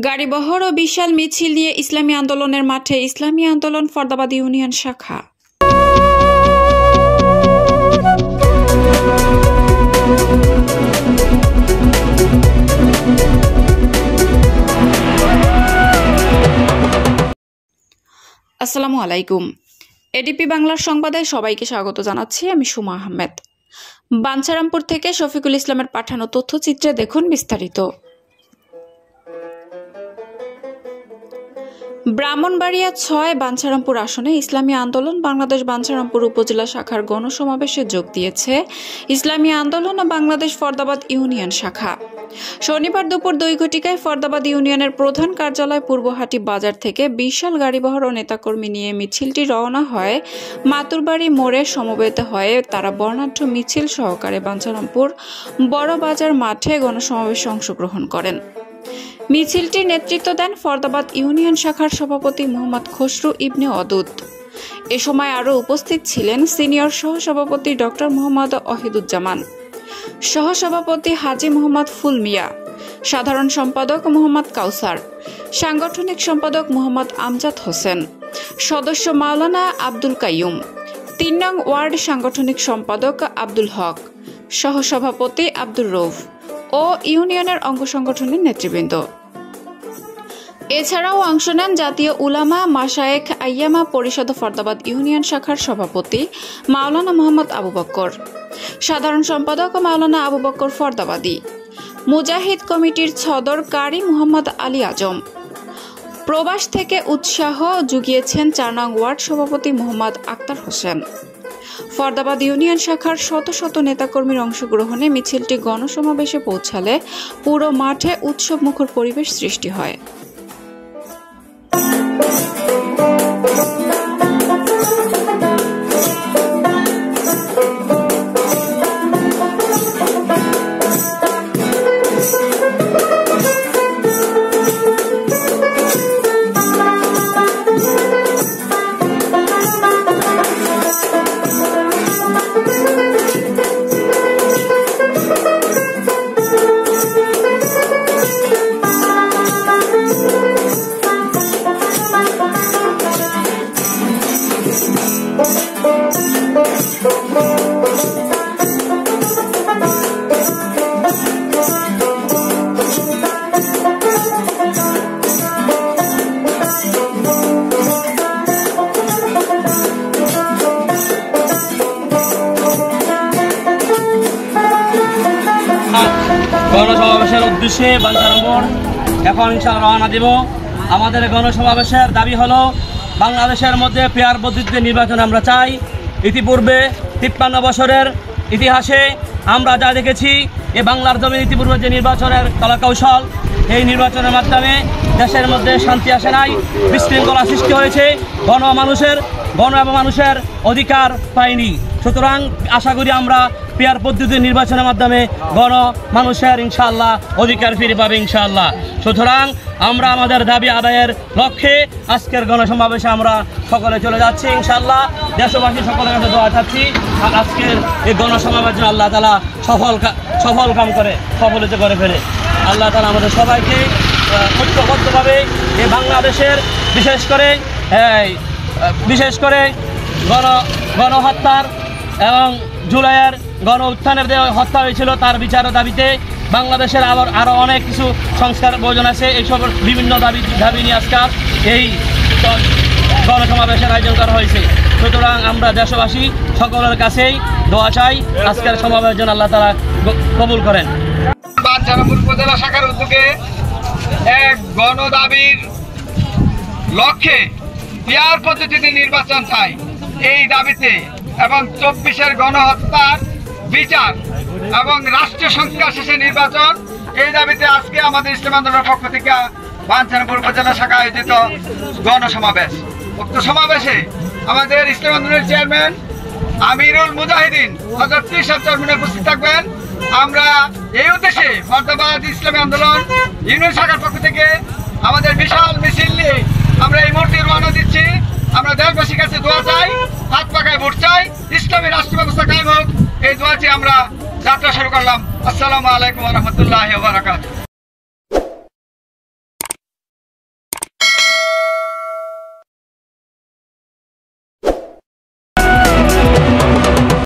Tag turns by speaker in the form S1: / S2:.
S1: গাড়িবহর ও বিশাল মিছিল নিয়ে ইসলামী আন্দোলনের মাঠে ইসলামী আন্দোলন ফরদাবাদ ইউনিয়ন শাখা। আসসালামু আলাইকুম। এডিপি বাংলার সংবাদে সবাইকে স্বাগত জানাচ্ছি। আমি সুমা আহমেদ। বাঞ্ছারামপুর থেকে শফিকুল ইসলামের পাঠানো তথ্যচিত্রে দেখুন বিস্তারিত। ব্রাহ্মণবাড়িয়া ৬ বাঞ্ছারামপুর আসনে ইসলামী আন্দোলন বাংলাদেশ বাঞ্ছারামপুর উপজেলা শাখার গণসমাবেশে যোগ দিয়েছে ইসলামী আন্দোলন ও বাংলাদেশ ফরদাবাদ ইউনিয়ন শাখা। শনিবার দুপুর 2 ঘটিকায় ফরদাবাদ ইউনিয়নের প্রধান কার্যালয় পূর্বহাটি বাজার থেকে বিশাল গাড়িবহর ও নেতাকর্মী নিয়ে মিছিলটি রওনা হয় মাতুরবাড়ি মোড়ে সমবেত হয়ে তারা বর্ণাঢ্য মিছিল সহকারে বাঞ্ছারামপুর বড় বাজার মাঠে গণসমাবেশে অংশগ্রহণ করেন। মিছিলটির নেতৃত্ব দেন ফরদাবাদ ইউনিয়ন শাখার সভাপতি মোহাম্মদ খসরু ইবনে অদুদ। এ সময় আরও উপস্থিত ছিলেন সিনিয়র সহসভাপতি ডক্টর মোহাম্মদ ওহিদুজ্জামান, সহসভাপতি হাজী মোহাম্মদ ফুল মিয়া, সাধারণ সম্পাদক মোহাম্মদ কাউসার, সাংগঠনিক সম্পাদক মোহাম্মদ আমজাদ হোসেন, সদস্য মাওলানা আব্দুল কাইয়ুম, ৩ নং ওয়ার্ড সাংগঠনিক সম্পাদক আব্দুল হক, সহসভাপতি আব্দুর রৌফ ও ইউনিয়নের অঙ্গ সংগঠনের নেতৃবৃন্দ। এছাড়াও অংশ নেন জাতীয় উলামা মাশায়েখ আইয়ামা পরিষদ ফরদাবাদ ইউনিয়ন শাখার সভাপতি মাওলানা মোহাম্মদ আবু বক্কর, সাধারণ সম্পাদক মাওলানা আবু বক্কর ফরদাবাদী, মুজাহিদ কমিটির সদর কারি মোহাম্মদ আলী আজম। প্রবাস থেকে উৎসাহ জুগিয়েছেন ৪ নং ওয়ার্ড সভাপতি মোহাম্মদ আক্তার হোসেন। ফরদাবাদ ইউনিয়ন শাখার শত শত নেতাকর্মীর অংশগ্রহণে মিছিলটি গণসমাবেশে পৌঁছালে পুরো মাঠে উৎসবমুখর পরিবেশ সৃষ্টি হয়।
S2: গণসমাবেশের উদ্দেশ্যে বাঞ্ছারামপুর এখন ইনশাআল্লাহ রওনা দেব। আমাদের গণসমাবেশের দাবি হলো বাংলাদেশের মধ্যে পেয়ার পদ্ধতিতে নির্বাচন আমরা চাই। ইতিপূর্বে 53 বছরের ইতিহাসে আমরা যা দেখেছি এ বাংলার জমি ইতিপূর্বে যে নির্বাচনের কলাকৌশল, এই নির্বাচনের মাধ্যমে দেশের মধ্যে শান্তি আসে নাই, বিশৃঙ্খলা সৃষ্টি হয়েছে, গণ এবং মানুষের অধিকার পায়নি। সুতরাং আশা করি আমরা পেয়ার পদ্ধতির নির্বাচনের মাধ্যমে মানুষের ইনশাআল্লাহ অধিকার ফিরে পাবে ইনশাআল্লাহ। সুতরাং আমরা আমাদের দাবি আদায়ের লক্ষ্যে আজকের গণসমাবেশে আমরা সকলে চলে যাচ্ছি ইনশাআল্লাহ। দেশবাসী সকলের কাছে দোয়া চাচ্ছি আর আজকের এই গণসমাবেশ আল্লাহ তাআলা সফলিত করে ফেলে। আল্লাহ তাআলা আমাদের সবাইকে ঐক্যবদ্ধভাবে এই বাংলাদেশের বিশেষ করে গণহত্যার এবং জুলাইয়ের গণ উত্থানের যে হত্যা হয়েছিল তার বিচারের দাবিতে বাংলাদেশের আরও অনেক কিছু সংস্কার প্রয়োজন আছে। এইসব বিভিন্ন দাবি নিয়ে আজকাল এই গণসমাবেশের আয়োজন করা হয়েছে। সুতরাং আমরা দেশবাসী সকলের কাছেই দোয়া চাই আজকের সমাবেশের জন্য আল্লাহ তাআলা কবুল করেন।
S3: বাঞ্ছারামপুর উপজেলা শাখার উদ্যোগে এক গণদাবির লক্ষ্যে পেয়ার পদ্ধতিতে নির্বাচন চাই, এই দাবিতে এবং 24-এর গণহত্যার বিচার এবং রাষ্ট্রীয় সংস্কার শেষে নির্বাচন, এই দাবিতে আজকে আমাদের ইসলামী আন্দোলনের পক্ষ থেকে বাঞ্ছারামপুর উপজেলা শাখা আয়োজিত গণসমাবেশ। উক্ত সমাবেশে আমাদের ইসলামী আন্দোলনের চেয়ারম্যান আমিরুল মুজাহিদিন হযরত পীর সাহেব চেয়ারম্যান উপস্থিত থাকবেন। আমরা এই উদ্দেশ্যে ফরদাবাদ ইসলামী আন্দোলন ইউনিয়ন শাখার পক্ষ থেকে আমাদের বিশাল মিছিল নিয়ে আমরা এই মুহূর্তে রওনা দিচ্ছি। আমরা দেশবাসীর কাছে দোয়া চাই, হাত পাকায় ভোট চাই, ইসলামী রাষ্ট্র ব্যবস্থা কায়েম হোক, এই দোয়া চেয়ে আমরা যাত্রা শুরু করলাম। আসসালামু আলাইকুম ওয়া রাহমাতুল্লাহি ওয়া বারাকাতুহু।